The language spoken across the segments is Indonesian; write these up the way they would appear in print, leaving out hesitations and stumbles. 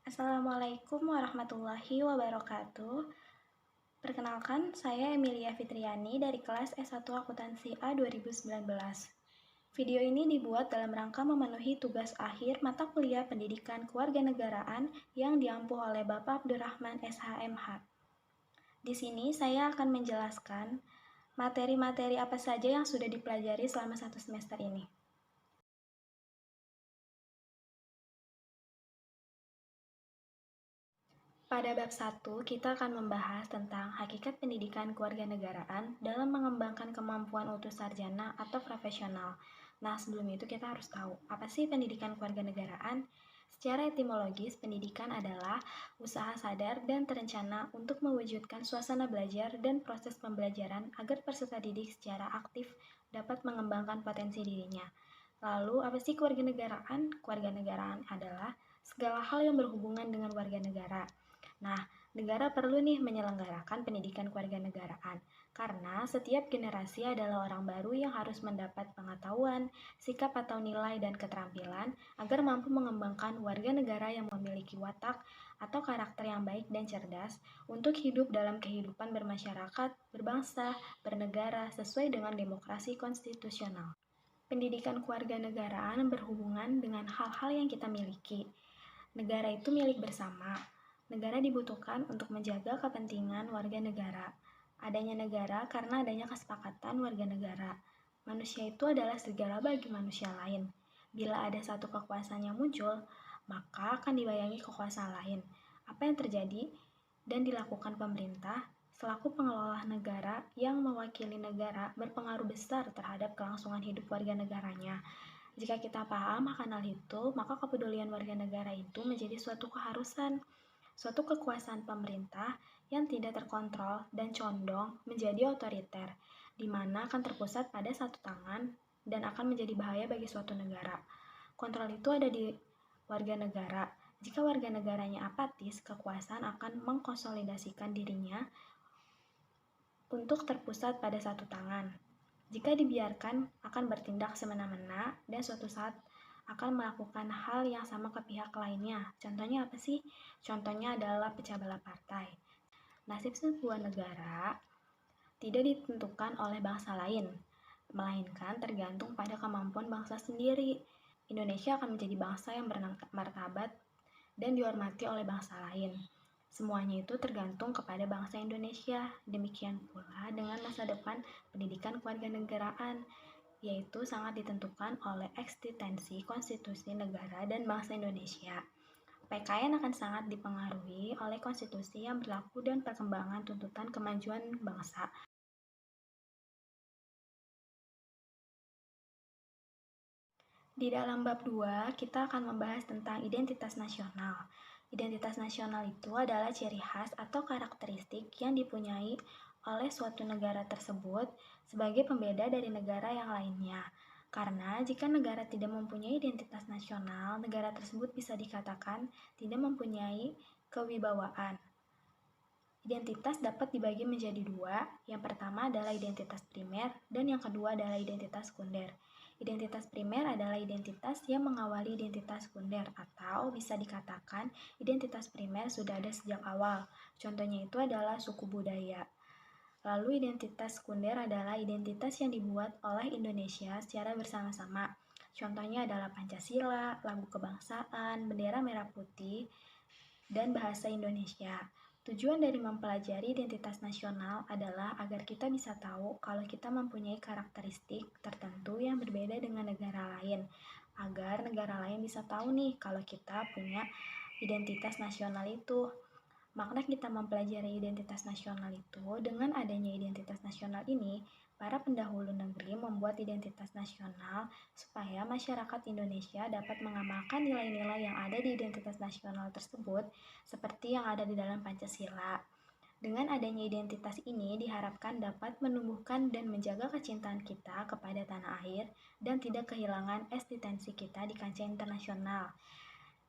Assalamualaikum warahmatullahi wabarakatuh. Perkenalkan, saya Emilia Fitriani dari kelas S1 Akuntansi A 2019. Video ini dibuat dalam rangka memenuhi tugas akhir mata kuliah Pendidikan Kewarganegaraan yang diampu oleh Bapak Abdurrahman SHMH. Di sini saya akan menjelaskan materi-materi apa saja yang sudah dipelajari selama 1 semester ini. Pada bab 1, kita akan membahas tentang hakikat pendidikan kewarganegaraan dalam mengembangkan kemampuan utuh sarjana atau profesional. Nah, sebelum itu kita harus tahu, apa sih pendidikan kewarganegaraan? Secara etimologis, pendidikan adalah usaha sadar dan terencana untuk mewujudkan suasana belajar dan proses pembelajaran agar peserta didik secara aktif dapat mengembangkan potensi dirinya. Lalu, apa sih kewarganegaraan? Kewarganegaraan adalah segala hal yang berhubungan dengan warga negara. Nah, negara perlu nih menyelenggarakan pendidikan kewarganegaraan karena setiap generasi adalah orang baru yang harus mendapat pengetahuan, sikap atau nilai dan keterampilan agar mampu mengembangkan warga negara yang memiliki watak atau karakter yang baik dan cerdas untuk hidup dalam kehidupan bermasyarakat, berbangsa, bernegara sesuai dengan demokrasi konstitusional. Pendidikan kewarganegaraan berhubungan dengan hal-hal yang kita miliki. Negara itu milik bersama. Negara dibutuhkan untuk menjaga kepentingan warga negara. Adanya negara karena adanya kesepakatan warga negara. Manusia itu adalah segala bagi manusia lain. Bila ada satu kekuasaan yang muncul, maka akan dibayangi kekuasaan lain. Apa yang terjadi dan dilakukan pemerintah selaku pengelola negara yang mewakili negara berpengaruh besar terhadap kelangsungan hidup warga negaranya. Jika kita paham akan hal itu, maka kepedulian warga negara itu menjadi suatu keharusan, suatu kekuasaan pemerintah yang tidak terkontrol dan condong menjadi otoriter, di mana akan terpusat pada satu tangan dan akan menjadi bahaya bagi suatu negara. Kontrol itu ada di warga negara. Jika warga negaranya apatis, kekuasaan akan mengkonsolidasikan dirinya untuk terpusat pada satu tangan. Jika dibiarkan, akan bertindak semena-mena dan suatu saat akan melakukan hal yang sama ke pihak lainnya. Contohnya apa sih? Contohnya adalah pecah belah partai. Nasib sebuah negara tidak ditentukan oleh bangsa lain, melainkan tergantung pada kemampuan bangsa sendiri. Indonesia akan menjadi bangsa yang bermartabat dan dihormati oleh bangsa lain. Semuanya itu tergantung kepada bangsa Indonesia. Demikian pula dengan masa depan pendidikan kewarganegaraan, yaitu sangat ditentukan oleh eksistensi konstitusi negara dan bangsa Indonesia. PKN akan sangat dipengaruhi oleh konstitusi yang berlaku dan perkembangan tuntutan kemajuan bangsa. Di dalam bab 2, kita akan membahas tentang identitas nasional. Identitas nasional itu adalah ciri khas atau karakteristik yang dipunyai oleh suatu negara tersebut sebagai pembeda dari negara yang lainnya. Karena jika negara tidak mempunyai identitas nasional, negara tersebut bisa dikatakan tidak mempunyai kewibawaan. Identitas dapat dibagi menjadi dua. Yang pertama adalah identitas primer dan yang kedua adalah identitas sekunder. Identitas primer adalah identitas yang mengawali identitas sekunder atau bisa dikatakan identitas primer sudah ada sejak awal. Contohnya itu adalah suku budaya. Lalu identitas sekunder adalah identitas yang dibuat oleh Indonesia secara bersama-sama. Contohnya adalah Pancasila, lagu kebangsaan, bendera merah putih, dan bahasa Indonesia. Tujuan dari mempelajari identitas nasional adalah agar kita bisa tahu kalau kita mempunyai karakteristik tertentu yang berbeda dengan negara lain, agar negara lain bisa tahu nih kalau kita punya identitas nasional itu. Makna kita mempelajari identitas nasional itu, dengan adanya identitas nasional ini, para pendahulu negeri membuat identitas nasional supaya masyarakat Indonesia dapat mengamalkan nilai-nilai yang ada di identitas nasional tersebut seperti yang ada di dalam Pancasila. Dengan adanya identitas ini diharapkan dapat menumbuhkan dan menjaga kecintaan kita kepada tanah air dan tidak kehilangan eksistensi kita di kancah internasional.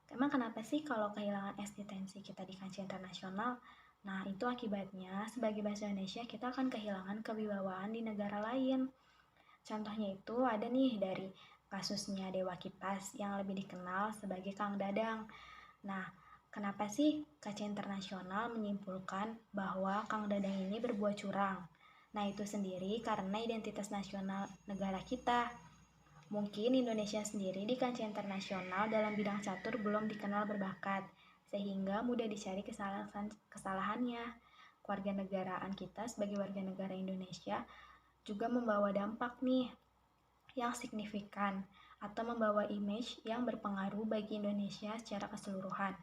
Emang kenapa sih kalau kehilangan eksistensi kita di kancah internasional? Nah, itu akibatnya sebagai bahasa Indonesia kita akan kehilangan kewibawaan di negara lain. Contohnya itu ada nih dari kasusnya Dewa Kipas yang lebih dikenal sebagai Kang Dadang. Nah, Kenapa sih kaca internasional menyimpulkan bahwa Kang Dadang ini berbuat curang? Nah, itu sendiri karena identitas nasional negara kita. Mungkin Indonesia sendiri di kancah internasional dalam bidang catur belum dikenal berbakat, sehingga mudah dicari kesalahannya. Kewarganegaraan kita sebagai warga negara Indonesia juga membawa dampak nih yang signifikan atau membawa image yang berpengaruh bagi Indonesia secara keseluruhan.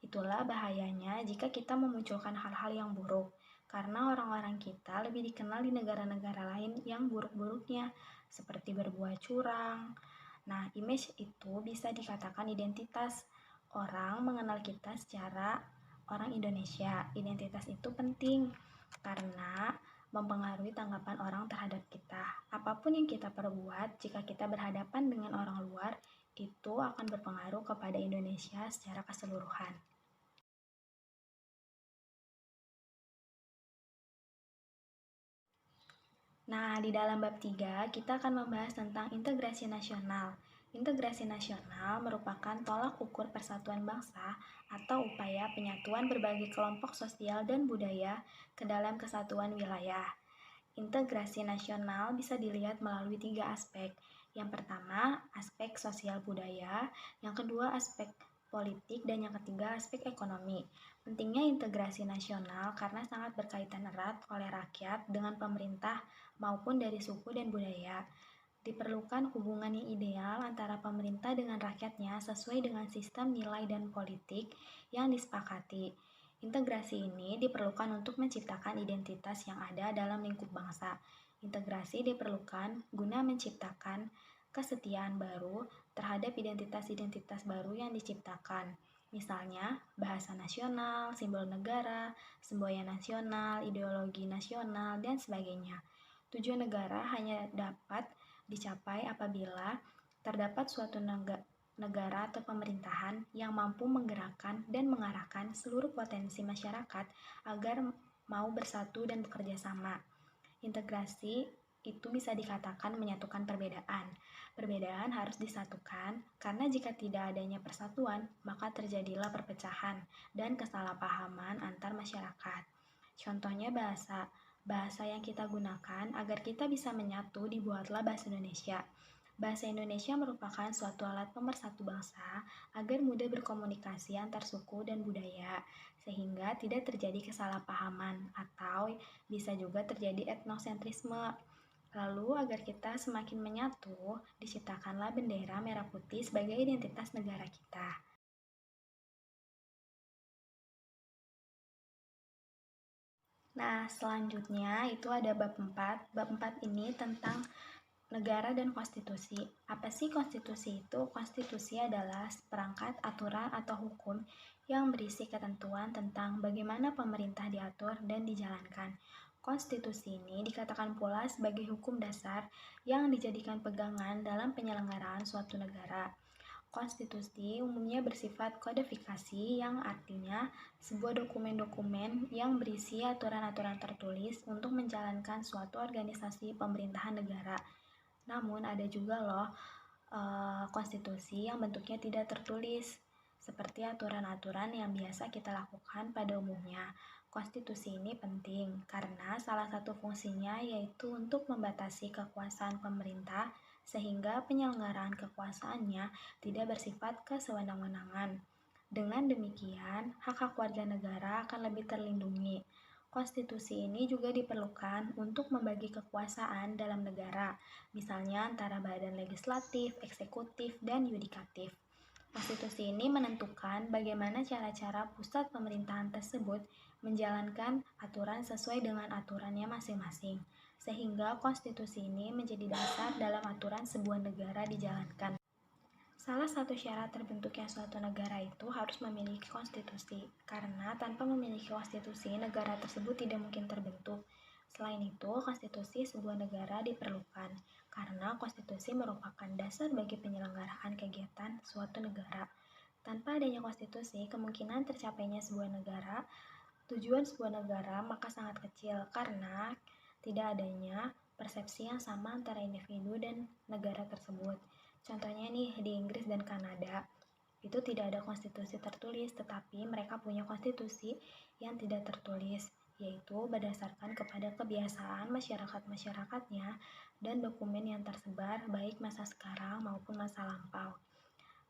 Itulah bahayanya jika kita memunculkan hal-hal yang buruk, karena orang-orang kita lebih dikenal di negara-negara lain yang buruk-buruknya, seperti berbuat curang. Nah, image itu bisa dikatakan identitas. Orang mengenal kita secara orang Indonesia. Identitas itu penting karena mempengaruhi tanggapan orang terhadap kita. Apapun yang kita perbuat, jika kita berhadapan dengan orang luar, itu akan berpengaruh kepada Indonesia secara keseluruhan. Nah, di dalam bab 3, kita akan membahas tentang integrasi nasional. Integrasi nasional merupakan tolak ukur persatuan bangsa atau upaya penyatuan berbagai kelompok sosial dan budaya ke dalam kesatuan wilayah. Integrasi nasional bisa dilihat melalui 3 aspek. Yang pertama, aspek sosial budaya, yang kedua aspek politik, dan yang ketiga aspek ekonomi. Pentingnya integrasi nasional karena sangat berkaitan erat oleh rakyat dengan pemerintah maupun dari suku dan budaya. Diperlukan hubungan yang ideal antara pemerintah dengan rakyatnya sesuai dengan sistem nilai dan politik yang disepakati. Integrasi ini diperlukan untuk menciptakan identitas yang ada dalam lingkup bangsa. Integrasi diperlukan guna menciptakan kesetiaan baru terhadap identitas-identitas baru yang diciptakan. Misalnya, bahasa nasional, simbol negara, semboyan nasional, ideologi nasional, dan sebagainya. Tujuan negara hanya dapat dicapai apabila terdapat suatu negara atau pemerintahan yang mampu menggerakkan dan mengarahkan seluruh potensi masyarakat agar mau bersatu dan bekerja sama. Integrasi itu bisa dikatakan menyatukan perbedaan. Perbedaan harus disatukan karena jika tidak adanya persatuan, maka terjadilah perpecahan dan kesalahpahaman antar masyarakat. Contohnya bahasa. Bahasa yang kita gunakan agar kita bisa menyatu dibuatlah bahasa Indonesia. Bahasa Indonesia merupakan suatu alat pemersatu bangsa agar mudah berkomunikasi antar suku dan budaya, sehingga tidak terjadi kesalahpahaman atau bisa juga terjadi etnosentrisme. Lalu, agar kita semakin menyatu, diciptakanlah bendera merah putih sebagai identitas negara kita. Nah, selanjutnya itu ada bab 4. Bab 4 ini tentang negara dan konstitusi. Apa sih konstitusi itu? Konstitusi adalah perangkat aturan atau hukum yang berisi ketentuan tentang bagaimana pemerintah diatur dan dijalankan. Konstitusi ini dikatakan pula sebagai hukum dasar yang dijadikan pegangan dalam penyelenggaraan suatu negara. Konstitusi umumnya bersifat kodifikasi yang artinya sebuah dokumen-dokumen yang berisi aturan-aturan tertulis untuk menjalankan suatu organisasi pemerintahan negara. Namun ada juga loh konstitusi yang bentuknya tidak tertulis, seperti aturan-aturan yang biasa kita lakukan pada umumnya. Konstitusi ini penting karena salah satu fungsinya yaitu untuk membatasi kekuasaan pemerintah sehingga penyelenggaraan kekuasaannya tidak bersifat kesewenang-wenangan. Dengan demikian, hak-hak warga negara akan lebih terlindungi. Konstitusi ini juga diperlukan untuk membagi kekuasaan dalam negara, misalnya antara badan legislatif, eksekutif, dan yudikatif. Konstitusi ini menentukan bagaimana cara-cara pusat pemerintahan tersebut menjalankan aturan sesuai dengan aturannya masing-masing, sehingga konstitusi ini menjadi dasar dalam aturan sebuah negara dijalankan. Salah satu syarat terbentuknya suatu negara itu harus memiliki konstitusi, karena tanpa memiliki konstitusi, negara tersebut tidak mungkin terbentuk. Selain itu, konstitusi sebuah negara diperlukan, karena konstitusi merupakan dasar bagi penyelenggaraan kegiatan suatu negara. Tanpa adanya konstitusi, kemungkinan tercapainya sebuah negara, tujuan sebuah negara maka sangat kecil, karena tidak adanya persepsi yang sama antara individu dan negara tersebut. Contohnya nih di Inggris dan Kanada, itu tidak ada konstitusi tertulis, tetapi mereka punya konstitusi yang tidak tertulis, yaitu berdasarkan kepada kebiasaan masyarakat-masyarakatnya dan dokumen yang tersebar baik masa sekarang maupun masa lampau.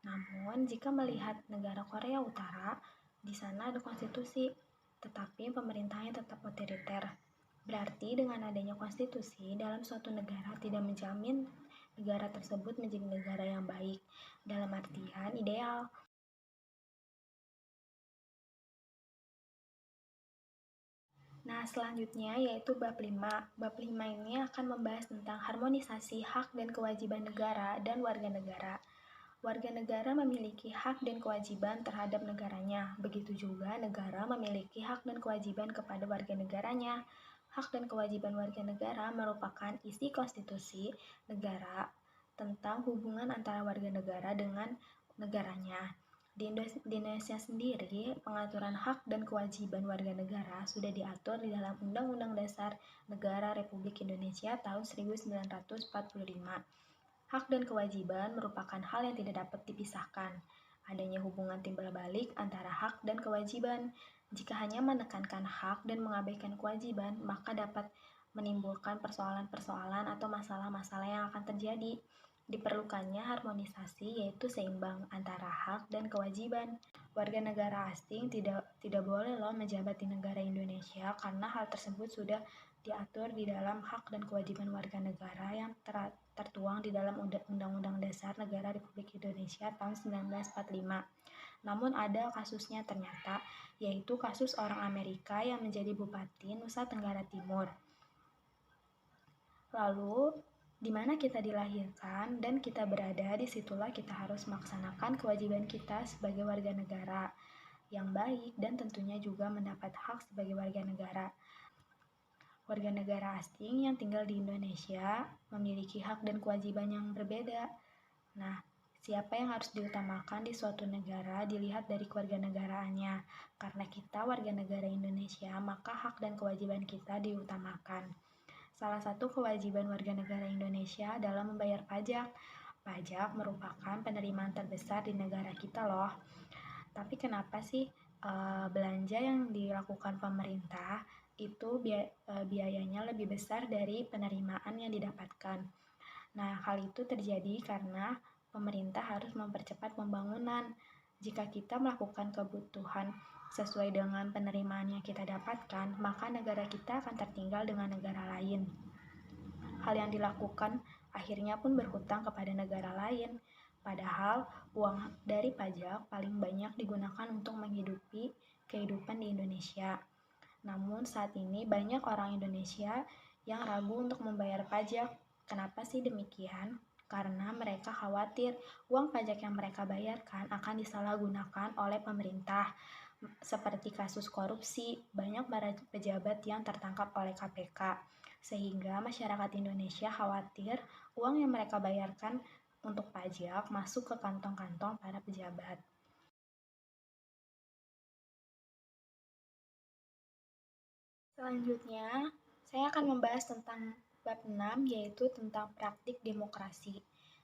Namun, jika melihat negara Korea Utara, di sana ada konstitusi, tetapi pemerintahnya tetap otoriter. Berarti dengan adanya konstitusi dalam suatu negara tidak menjamin negara tersebut menjadi negara yang baik, dalam artian ideal. Nah, selanjutnya yaitu bab 5. Bab 5 ini akan membahas tentang harmonisasi hak dan kewajiban negara dan warga negara. Warga negara memiliki hak dan kewajiban terhadap negaranya. Begitu juga negara memiliki hak dan kewajiban kepada warga negaranya. Hak dan kewajiban warga negara merupakan isi konstitusi negara tentang hubungan antara warga negara dengan negaranya. Di Indonesia sendiri, pengaturan hak dan kewajiban warga negara sudah diatur di dalam Undang-Undang Dasar Negara Republik Indonesia tahun 1945. Hak dan kewajiban merupakan hal yang tidak dapat dipisahkan. Adanya hubungan timbal balik antara hak dan kewajiban. Jika hanya menekankan hak dan mengabaikan kewajiban, maka dapat menimbulkan persoalan-persoalan atau masalah-masalah yang akan terjadi. Diperlukannya harmonisasi, yaitu seimbang antara hak dan kewajiban. Warga negara asing tidak boleh menjabat di negara Indonesia karena hal tersebut sudah diatur di dalam hak dan kewajiban warga negara yang tertuang di dalam Undang-Undang Dasar Negara Republik Indonesia tahun 1945. Namun ada kasusnya ternyata, yaitu kasus orang Amerika yang menjadi Bupati Nusa Tenggara Timur. Lalu, di mana kita dilahirkan dan kita berada, disitulah kita harus melaksanakan kewajiban kita sebagai warga negara yang baik dan tentunya juga mendapat hak sebagai warga negara. Warga negara asing yang tinggal di Indonesia memiliki hak dan kewajiban yang berbeda. Nah, siapa yang harus diutamakan di suatu negara dilihat dari kewarganegaraannya. Karena kita warga negara Indonesia, maka hak dan kewajiban kita diutamakan. Salah satu kewajiban warga negara Indonesia adalah membayar pajak. Pajak merupakan penerimaan terbesar di negara kita loh. Tapi kenapa sih belanja yang dilakukan pemerintah itu biayanya lebih besar dari penerimaan yang didapatkan? Nah, hal itu terjadi karena pemerintah harus mempercepat pembangunan. Jika kita melakukan kebutuhan sesuai dengan penerimaan yang kita dapatkan, maka negara kita akan tertinggal dengan negara lain. Hal yang dilakukan akhirnya pun berhutang kepada negara lain. Padahal uang dari pajak paling banyak digunakan untuk menghidupi kehidupan di Indonesia. Namun saat ini banyak orang Indonesia yang ragu untuk membayar pajak. Kenapa sih demikian? Karena mereka khawatir uang pajak yang mereka bayarkan akan disalahgunakan oleh pemerintah. Seperti kasus korupsi, banyak para pejabat yang tertangkap oleh KPK. Sehingga masyarakat Indonesia khawatir uang yang mereka bayarkan untuk pajak masuk ke kantong-kantong para pejabat. Selanjutnya, saya akan membahas tentang bab 6, yaitu tentang praktik demokrasi.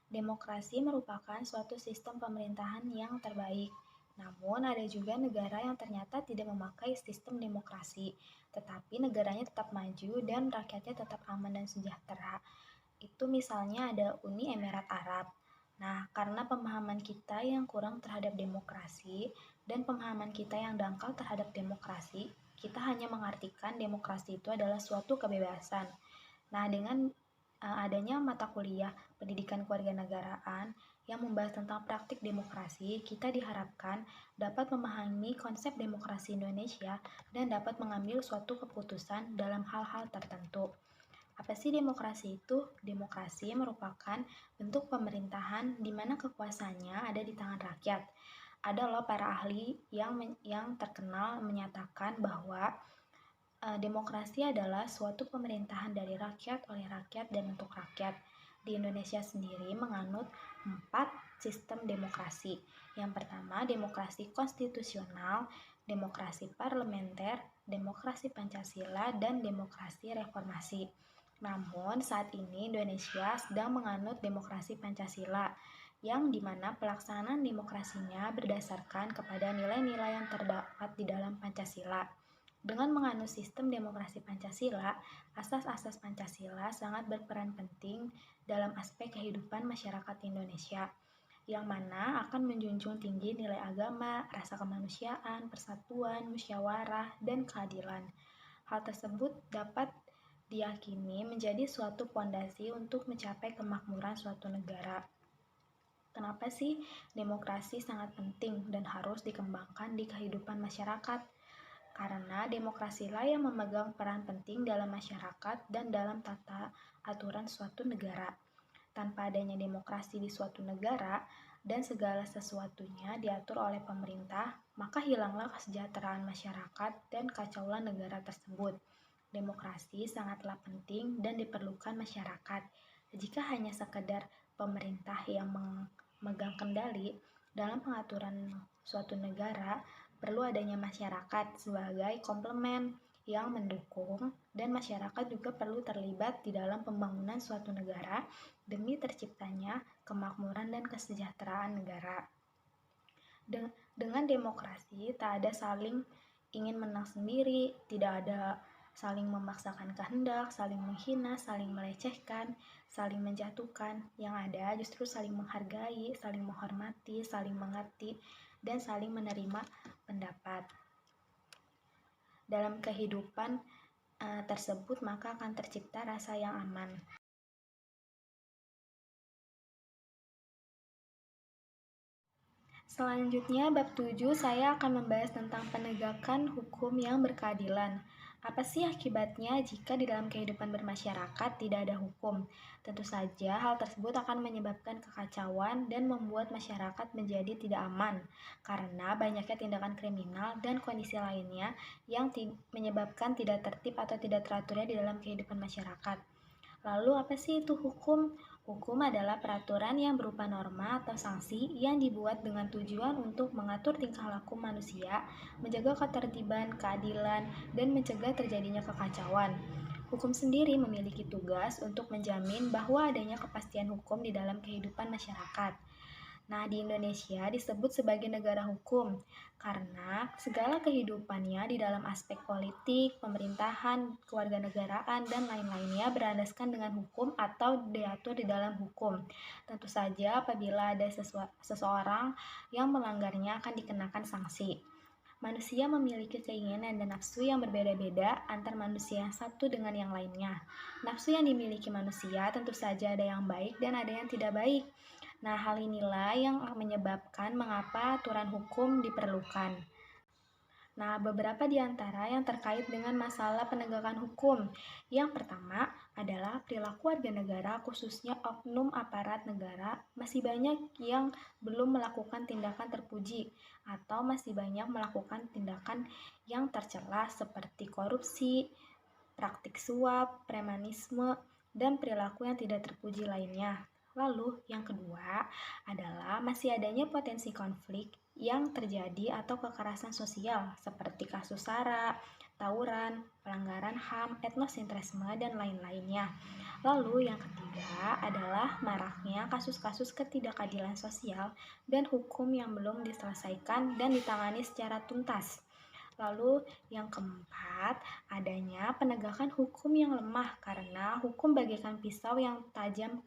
Demokrasi merupakan suatu sistem pemerintahan yang terbaik. Namun, ada juga negara yang ternyata tidak memakai sistem demokrasi, tetapi negaranya tetap maju dan rakyatnya tetap aman dan sejahtera. Itu misalnya ada Uni Emirat Arab. Nah, karena pemahaman kita yang kurang terhadap demokrasi dan pemahaman kita yang dangkal terhadap demokrasi, kita hanya mengartikan demokrasi itu adalah suatu kebebasan. Nah, dengan adanya mata kuliah pendidikan kewarganegaraan yang membahas tentang praktik demokrasi, kita diharapkan dapat memahami konsep demokrasi Indonesia dan dapat mengambil suatu keputusan dalam hal-hal tertentu. Apa sih demokrasi itu? Demokrasi merupakan bentuk pemerintahan di mana kekuasaannya ada di tangan rakyat. Ada loh para ahli yang terkenal menyatakan bahwa demokrasi adalah suatu pemerintahan dari rakyat, oleh rakyat, dan untuk rakyat. Di Indonesia sendiri menganut 4 sistem demokrasi. Yang pertama, demokrasi konstitusional, demokrasi parlementer, demokrasi Pancasila, dan demokrasi reformasi. Namun, saat ini Indonesia sedang menganut demokrasi Pancasila, yang dimana pelaksanaan demokrasinya berdasarkan kepada nilai-nilai yang terdapat di dalam Pancasila. Dengan menganut sistem demokrasi Pancasila, asas-asas Pancasila sangat berperan penting dalam aspek kehidupan masyarakat Indonesia, yang mana akan menjunjung tinggi nilai agama, rasa kemanusiaan, persatuan, musyawarah, dan keadilan. Hal tersebut dapat diyakini menjadi suatu fondasi untuk mencapai kemakmuran suatu negara. Kenapa sih demokrasi sangat penting dan harus dikembangkan di kehidupan masyarakat? Karena demokrasilah yang memegang peran penting dalam masyarakat dan dalam tata aturan suatu negara. Tanpa adanya demokrasi di suatu negara dan segala sesuatunya diatur oleh pemerintah, maka hilanglah kesejahteraan masyarakat dan kacaulah negara tersebut. Demokrasi sangatlah penting dan diperlukan masyarakat. Jika hanya sekedar pemerintah yang memegang kendali dalam pengaturan suatu negara, perlu adanya masyarakat sebagai komplement yang mendukung, dan masyarakat juga perlu terlibat di dalam pembangunan suatu negara demi terciptanya kemakmuran dan kesejahteraan negara. Dengan demokrasi, tak ada saling ingin menang sendiri, tidak ada saling memaksakan kehendak, saling menghina, saling melecehkan, saling menjatuhkan. Yang ada justru saling menghargai, saling menghormati, saling mengerti, dan saling menerima pendapat. Dalam kehidupan tersebut maka akan tercipta rasa yang aman. Selanjutnya, bab 7 saya akan membahas tentang penegakan hukum yang berkeadilan. Apa sih akibatnya jika di dalam kehidupan bermasyarakat tidak ada hukum? Tentu saja hal tersebut akan menyebabkan kekacauan dan membuat masyarakat menjadi tidak aman karena banyaknya tindakan kriminal dan kondisi lainnya yang menyebabkan tidak tertib atau tidak teraturnya di dalam kehidupan masyarakat. Lalu apa sih itu hukum? Hukum adalah peraturan yang berupa norma atau sanksi yang dibuat dengan tujuan untuk mengatur tingkah laku manusia, menjaga ketertiban, keadilan, dan mencegah terjadinya kekacauan. Hukum sendiri memiliki tugas untuk menjamin bahwa adanya kepastian hukum di dalam kehidupan masyarakat. Nah, di Indonesia disebut sebagai negara hukum karena segala kehidupannya di dalam aspek politik, pemerintahan, kewarganegaraan, dan lain-lainnya berlandaskan dengan hukum atau diatur di dalam hukum. Tentu saja apabila ada seseorang yang melanggarnya akan dikenakan sanksi. Manusia memiliki keinginan dan nafsu yang berbeda-beda antar manusia yang satu dengan yang lainnya. Nafsu yang dimiliki manusia tentu saja ada yang baik dan ada yang tidak baik. Nah, hal inilah yang menyebabkan mengapa aturan hukum diperlukan. Nah, beberapa di antara yang terkait dengan masalah penegakan hukum. Yang pertama adalah perilaku warga negara, khususnya oknum aparat negara, masih banyak yang belum melakukan tindakan terpuji atau masih banyak melakukan tindakan yang tercela seperti korupsi, praktik suap, premanisme, dan perilaku yang tidak terpuji lainnya. Lalu, yang kedua adalah masih adanya potensi konflik yang terjadi atau kekerasan sosial seperti kasus SARA, tawuran, pelanggaran HAM, etnosentrisme, dan lain-lainnya. Lalu yang ketiga adalah maraknya kasus-kasus ketidakadilan sosial dan hukum yang belum diselesaikan dan ditangani secara tuntas. Lalu yang keempat, adanya penegakan hukum yang lemah karena hukum bagaikan pisau yang tajam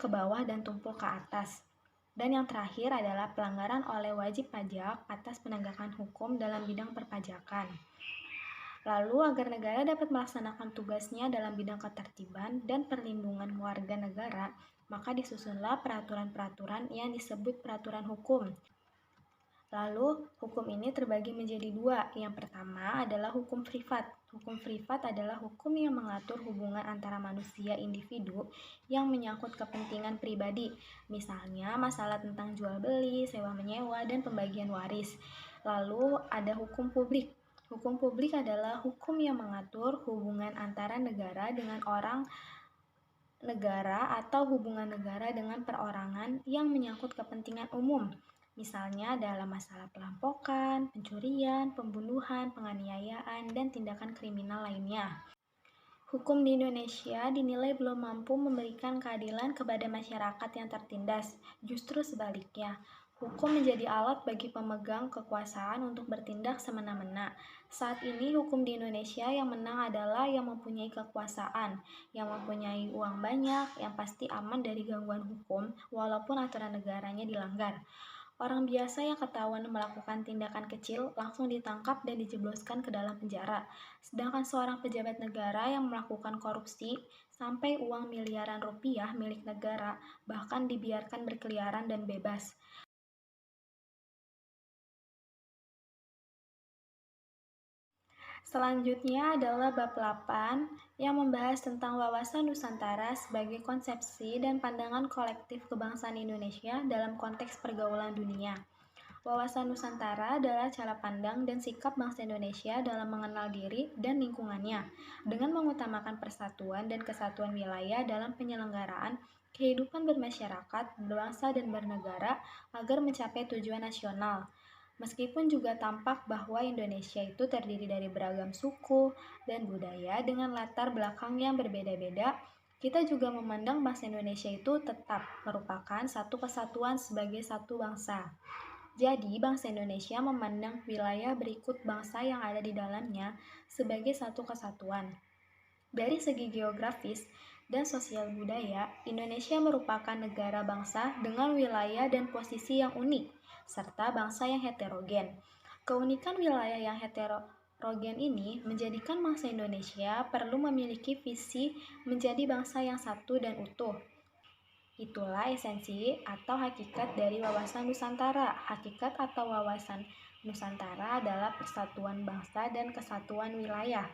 ke bawah dan tumpul ke atas. Dan yang terakhir adalah pelanggaran oleh wajib pajak atas penegakan hukum dalam bidang perpajakan. Lalu agar negara dapat melaksanakan tugasnya dalam bidang ketertiban dan perlindungan warga negara, maka disusunlah peraturan-peraturan yang disebut peraturan hukum. Lalu, hukum ini terbagi menjadi dua. Yang pertama adalah hukum privat. Hukum privat adalah hukum yang mengatur hubungan antara manusia individu yang menyangkut kepentingan pribadi, misalnya masalah tentang jual beli, sewa menyewa, dan pembagian waris. Lalu ada hukum publik. Hukum publik adalah hukum yang mengatur hubungan antara negara dengan orang negara atau hubungan negara dengan perorangan yang menyangkut kepentingan umum. Misalnya dalam masalah perampokan, pencurian, pembunuhan, penganiayaan, dan tindakan kriminal lainnya. Hukum di Indonesia dinilai belum mampu memberikan keadilan kepada masyarakat yang tertindas. Justru sebaliknya, hukum menjadi alat bagi pemegang kekuasaan untuk bertindak semena-mena. Saat ini hukum di Indonesia yang menang adalah yang mempunyai kekuasaan, yang mempunyai uang banyak, yang pasti aman dari gangguan hukum walaupun aturan negaranya dilanggar. Orang biasa yang ketahuan melakukan tindakan kecil langsung ditangkap dan dijebloskan ke dalam penjara. Sedangkan seorang pejabat negara yang melakukan korupsi sampai uang miliaran rupiah milik negara bahkan dibiarkan berkeliaran dan bebas. Selanjutnya adalah bab 8 yang membahas tentang wawasan Nusantara sebagai konsepsi dan pandangan kolektif kebangsaan Indonesia dalam konteks pergaulan dunia. Wawasan Nusantara adalah cara pandang dan sikap bangsa Indonesia dalam mengenal diri dan lingkungannya, dengan mengutamakan persatuan dan kesatuan wilayah dalam penyelenggaraan kehidupan bermasyarakat, berbangsa dan bernegara agar mencapai tujuan nasional. Meskipun juga tampak bahwa Indonesia itu terdiri dari beragam suku dan budaya dengan latar belakang yang berbeda-beda, kita juga memandang bangsa Indonesia itu tetap merupakan satu kesatuan sebagai satu bangsa. Jadi, bangsa Indonesia memandang wilayah berikut bangsa yang ada di dalamnya sebagai satu kesatuan. Dari segi geografis dan sosial budaya, Indonesia merupakan negara bangsa dengan wilayah dan posisi yang unik, serta bangsa yang heterogen. Keunikan wilayah yang heterogen ini menjadikan bangsa Indonesia perlu memiliki visi menjadi bangsa yang satu dan utuh. Itulah esensi atau hakikat dari wawasan Nusantara. Hakikat atau wawasan Nusantara adalah persatuan bangsa dan kesatuan wilayah.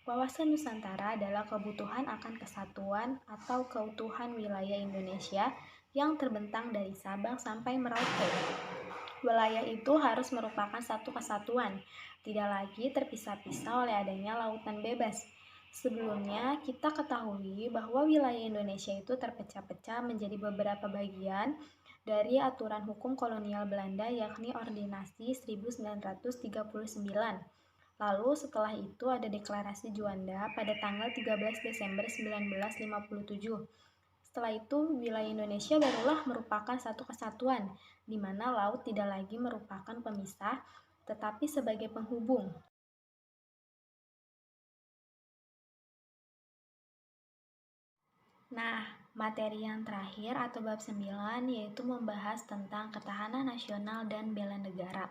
Wawasan Nusantara adalah kebutuhan akan kesatuan atau keutuhan wilayah Indonesia yang terbentang dari Sabang sampai Merauke. Wilayah itu harus merupakan satu kesatuan, tidak lagi terpisah-pisah oleh adanya lautan bebas. Sebelumnya, kita ketahui bahwa wilayah Indonesia itu terpecah-pecah menjadi beberapa bagian dari aturan hukum kolonial Belanda yakni Ordinasi 1939. Lalu setelah itu ada Deklarasi Juanda pada tanggal 13 Desember 1957. Setelah itu, wilayah Indonesia barulah merupakan satu kesatuan, di mana laut tidak lagi merupakan pemisah, tetapi sebagai penghubung. Nah, materi yang terakhir atau bab 9 yaitu membahas tentang ketahanan nasional dan bela negara.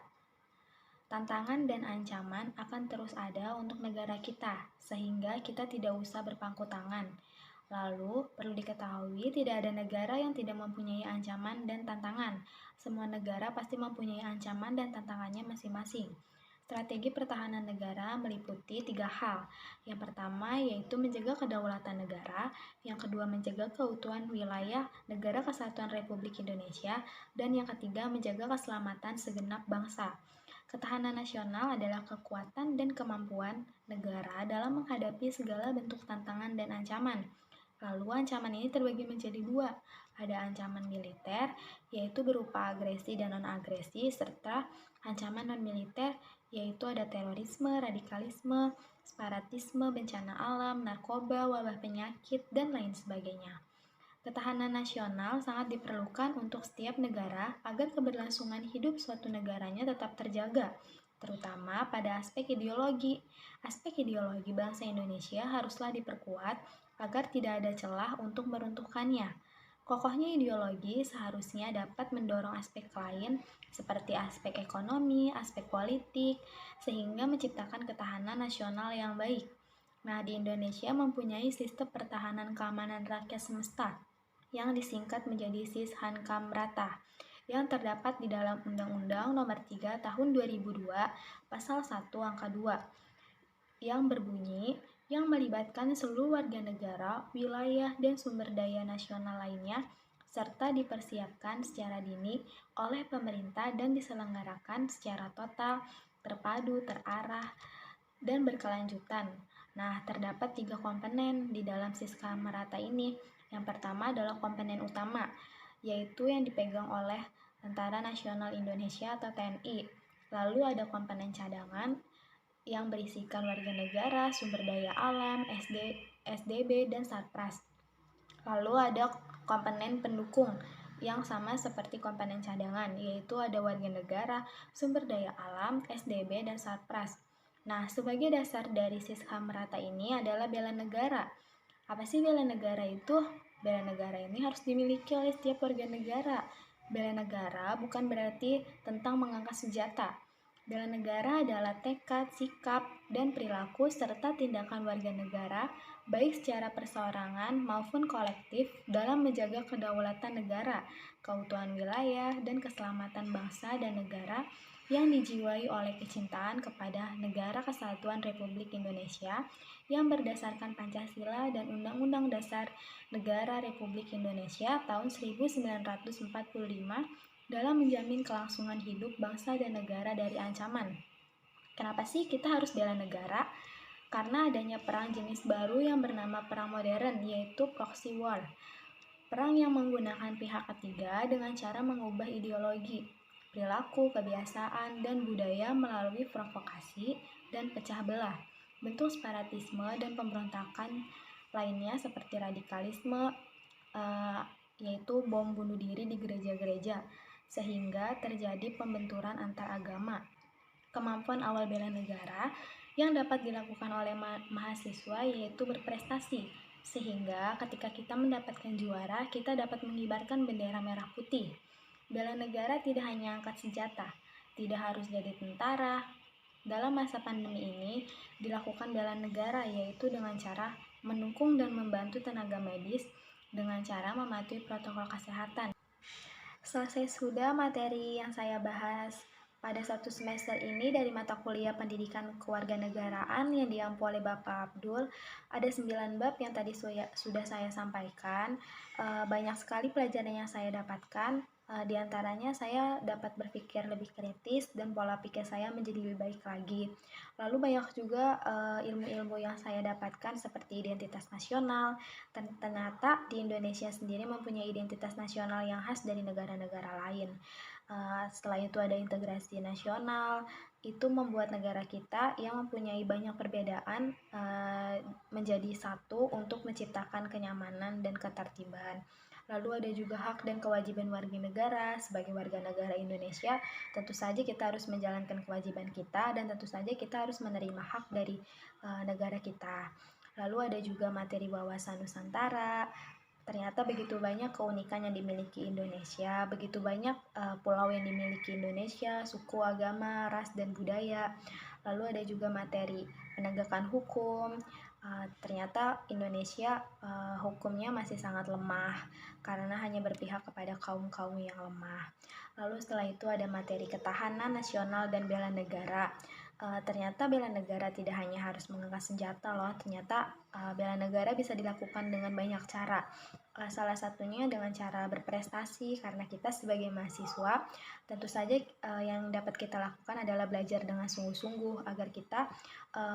Tantangan dan ancaman akan terus ada untuk negara kita, sehingga kita tidak usah berpangku tangan. Lalu, perlu diketahui tidak ada negara yang tidak mempunyai ancaman dan tantangan. Semua negara pasti mempunyai ancaman dan tantangannya masing-masing. Strategi pertahanan negara meliputi 3 hal. Yang pertama yaitu menjaga kedaulatan negara, yang kedua menjaga keutuhan wilayah Negara Kesatuan Republik Indonesia, dan yang ketiga menjaga keselamatan segenap bangsa. Ketahanan nasional adalah kekuatan dan kemampuan negara dalam menghadapi segala bentuk tantangan dan ancaman. Lalu ancaman ini terbagi menjadi 2. Ada ancaman militer, yaitu berupa agresi dan non-agresi, serta ancaman non-militer, yaitu ada terorisme, radikalisme, separatisme, bencana alam, narkoba, wabah penyakit, dan lain sebagainya. Ketahanan nasional sangat diperlukan untuk setiap negara agar keberlangsungan hidup suatu negaranya tetap terjaga, terutama pada aspek ideologi. Aspek ideologi bangsa Indonesia haruslah diperkuat agar tidak ada celah untuk meruntuhkannya. Kokohnya ideologi seharusnya dapat mendorong aspek lain seperti aspek ekonomi, aspek politik, sehingga menciptakan ketahanan nasional yang baik. Nah, di Indonesia mempunyai sistem pertahanan keamanan rakyat semesta yang disingkat menjadi SIS-Hankamrata yang terdapat di dalam Undang-Undang Nomor 3 Tahun 2002 Pasal 1 Angka 2 yang berbunyi yang melibatkan seluruh warga negara, wilayah, dan sumber daya nasional lainnya serta dipersiapkan secara dini oleh pemerintah dan diselenggarakan secara total, terpadu, terarah, dan berkelanjutan. Nah, terdapat 3 komponen di dalam SIS-Hankamrata ini. Yang pertama adalah komponen utama, yaitu yang dipegang oleh Tentara Nasional Indonesia atau TNI. Lalu ada komponen cadangan yang berisikan warga negara, sumber daya alam, SDB, dan Satpras. Lalu ada komponen pendukung yang sama seperti komponen cadangan, yaitu ada warga negara, sumber daya alam, SDB, dan Satpras. Nah, sebagai dasar dari Siskam merata ini adalah bela negara. Apa sih bela negara itu? Bela negara ini harus dimiliki oleh setiap warga negara. Bela negara bukan berarti tentang mengangkat senjata. Bela negara adalah tekad, sikap, dan perilaku serta tindakan warga negara baik secara perseorangan maupun kolektif dalam menjaga kedaulatan negara, keutuhan wilayah, dan keselamatan bangsa dan negara yang dijiwai oleh kecintaan kepada Negara Kesatuan Republik Indonesia yang berdasarkan Pancasila dan Undang-Undang Dasar Negara Republik Indonesia tahun 1945 dalam menjamin kelangsungan hidup bangsa dan negara dari ancaman. Kenapa sih kita harus bela negara? Karena adanya perang jenis baru yang bernama perang modern, yaitu proxy war. Perang yang menggunakan pihak ketiga dengan cara mengubah ideologi, perilaku, kebiasaan, dan budaya melalui provokasi dan pecah belah. Bentuk separatisme dan pemberontakan lainnya seperti radikalisme, yaitu bom bunuh diri di gereja-gereja, sehingga terjadi pembenturan antar agama. Kemampuan awal bela negara yang dapat dilakukan oleh mahasiswa yaitu berprestasi, sehingga ketika kita mendapatkan juara, kita dapat mengibarkan bendera merah putih. Bela negara tidak hanya angkat senjata, tidak harus jadi tentara. Dalam masa pandemi ini, dilakukan bela negara yaitu dengan cara mendukung dan membantu tenaga medis dengan cara mematuhi protokol kesehatan. Selesai sudah materi yang saya bahas pada satu semester ini dari mata kuliah Pendidikan Kewarganegaraan yang diampu oleh Bapak Abdul. Ada 9 bab yang tadi sudah saya sampaikan. Banyak sekali pelajaran yang saya dapatkan. Di antaranya saya dapat berpikir lebih kritis dan pola pikir saya menjadi lebih baik lagi. Lalu banyak juga ilmu-ilmu yang saya dapatkan seperti identitas nasional. Ternyata di Indonesia sendiri mempunyai identitas nasional yang khas dari negara-negara lain. Setelah itu ada integrasi nasional, itu membuat negara kita yang mempunyai banyak perbedaan menjadi satu untuk menciptakan kenyamanan dan ketertiban. Lalu ada juga hak dan kewajiban warga negara. Sebagai warga negara Indonesia, tentu saja kita harus menjalankan kewajiban kita dan tentu saja kita harus menerima hak dari negara kita. Lalu ada juga materi wawasan Nusantara. Ternyata begitu banyak keunikan yang dimiliki Indonesia, begitu banyak pulau yang dimiliki Indonesia, suku, agama, ras, dan budaya. Lalu ada juga materi penegakan hukum. Ternyata Indonesia hukumnya masih sangat lemah karena hanya berpihak kepada kaum-kaum yang lemah. Lalu setelah itu ada materi ketahanan nasional dan bela negara. Ternyata bela negara tidak hanya harus mengangkat senjata loh, ternyata bela negara bisa dilakukan dengan banyak cara. Salah satunya dengan cara berprestasi, karena kita sebagai mahasiswa tentu saja yang dapat kita lakukan adalah belajar dengan sungguh-sungguh agar kita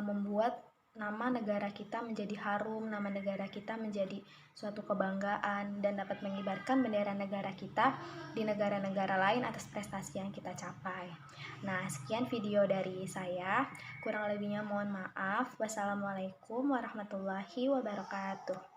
membuat nama negara kita menjadi harum, nama negara kita menjadi suatu kebanggaan dan dapat mengibarkan bendera negara kita di negara-negara lain atas prestasi yang kita capai. Nah, sekian video dari saya. Kurang lebihnya mohon maaf. Wassalamualaikum warahmatullahi wabarakatuh.